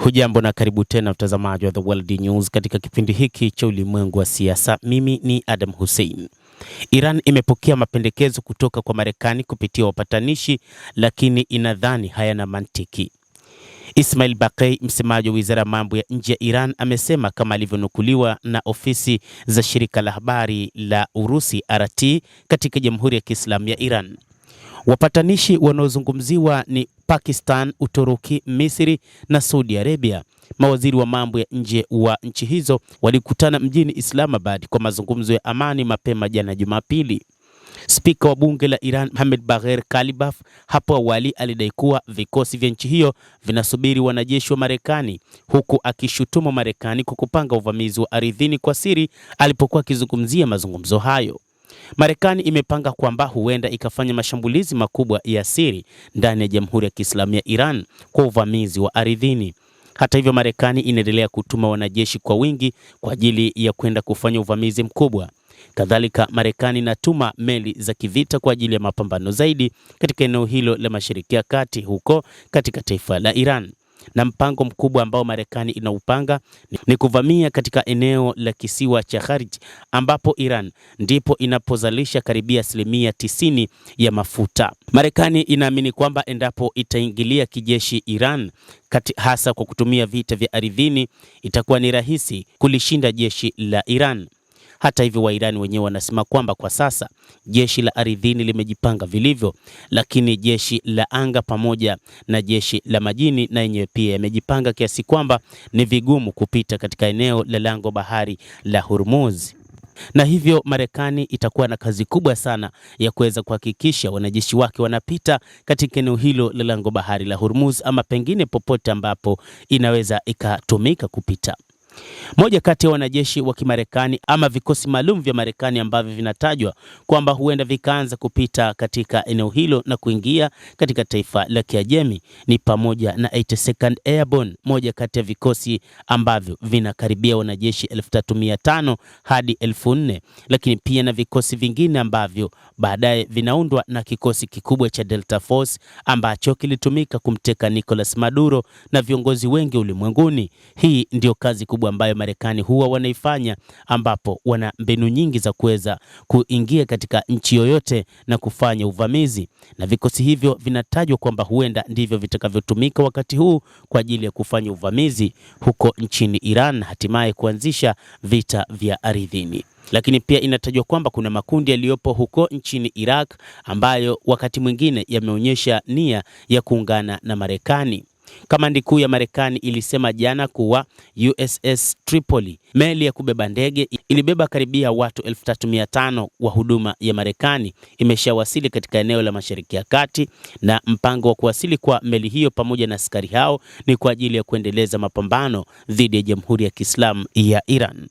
Hujambo na karibu tena mtazamaji wa The World News katika kipindi hiki cha ulimwengu wa siasa. Mimi ni Adam Hussein. Iran imepokea mapendekezo kutoka kwa Marekani kupitia wapatanishi, lakini inadhani hayana mantiki. Ismail Baqei, msemaji wa Wizara ya Mambo ya Nje ya Iran, amesema kama alivyonukuliwa na ofisi za shirika la habari la Urusi RT katika Jamhuri ya Kiislamu ya Iran. Wapatanishi wanaozungumziwa ni Pakistan, Uturuki, Misri na Saudi Arabia. Mawaziri wa mambo ya nje wa nchi hizo walikutana mjini Islamabad kwa mazungumzo ya amani mapema jana Jumapili. Spika wa bunge la Iran Mohammad Bagher Kalibaf hapo awali alidai kuwa vikosi vya nchi hiyo vinasubiri wanajeshi wa Marekani, huku akishutumu Marekani kwa kupanga uvamizi wa ardhini kwa siri alipokuwa akizungumzia mazungumzo hayo. Marekani imepanga kwamba huenda ikafanya mashambulizi makubwa ya siri ndani ya Jamhuri ya Kiislamu ya Iran kwa uvamizi wa ardhini. Hata hivyo, Marekani inaendelea kutuma wanajeshi kwa wingi kwa ajili ya kwenda kufanya uvamizi mkubwa. Kadhalika, Marekani inatuma meli za kivita kwa ajili ya mapambano zaidi katika eneo hilo la Mashariki ya Kati huko katika taifa la Iran. Na mpango mkubwa ambao Marekani inaupanga ni kuvamia katika eneo la kisiwa cha Kharj ambapo Iran ndipo inapozalisha karibia 90% ya mafuta. Marekani inaamini kwamba endapo itaingilia kijeshi Iran, hasa kwa kutumia vita vya ardhini, itakuwa ni rahisi kulishinda jeshi la Iran. Hata hivyo, Wairani wenyewe wanasema kwamba kwa sasa jeshi la ardhini limejipanga vilivyo, lakini jeshi la anga pamoja na jeshi la majini na yenyewe pia yamejipanga kiasi kwamba ni vigumu kupita katika eneo la lango bahari la Hormuz. Na hivyo Marekani itakuwa na kazi kubwa sana ya kuweza kuhakikisha wanajeshi wake wanapita katika eneo hilo la lango bahari la Hormuz, ama pengine popote ambapo inaweza ikatumika kupita. Moja kati ya wanajeshi wa Kimarekani ama vikosi maalum vya Marekani ambavyo vinatajwa kwamba huenda vikaanza kupita katika eneo hilo na kuingia katika taifa la Kiajemi ni pamoja na 82nd Airborne, moja kati ya vikosi ambavyo vinakaribia wanajeshi 3500 hadi 4000, lakini pia na vikosi vingine ambavyo baadaye vinaundwa na kikosi kikubwa cha Delta Force ambacho kilitumika kumteka Nicolas Maduro na viongozi wengi ulimwenguni. Hii ndio kazi kubwa ambayo Marekani huwa wanaifanya, ambapo wana mbinu nyingi za kuweza kuingia katika nchi yoyote na kufanya uvamizi, na vikosi hivyo vinatajwa kwamba huenda ndivyo vitakavyotumika wakati huu kwa ajili ya kufanya uvamizi huko nchini Iran, hatimaye kuanzisha vita vya ardhini. Lakini pia inatajwa kwamba kuna makundi yaliyopo huko nchini Iraq ambayo wakati mwingine yameonyesha nia ya kuungana na Marekani. Kamandi kuu ya Marekani ilisema jana kuwa USS Tripoli, meli ya kubeba ndege, ilibeba karibia watu 3500 wa huduma ya Marekani, imeshawasili katika eneo la Mashariki ya Kati, na mpango wa kuwasili kwa meli hiyo pamoja na askari hao ni kwa ajili ya kuendeleza mapambano dhidi ya Jamhuri ya Kiislamu ya Iran.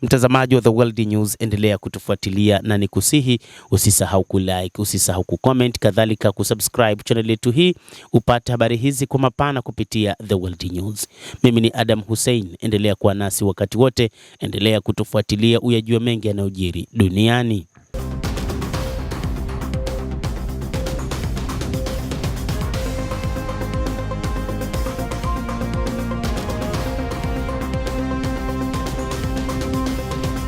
Mtazamaji wa The World News, endelea kutufuatilia na nikusihi usisahau kulike, usisahau kucomment, kadhalika kusubscribe channel yetu hii upate habari hizi kwa mapana kupitia The World News. Mimi ni Adam Hussein, endelea kuwa nasi wakati wote, endelea kutufuatilia uyajue mengi yanayojiri duniani.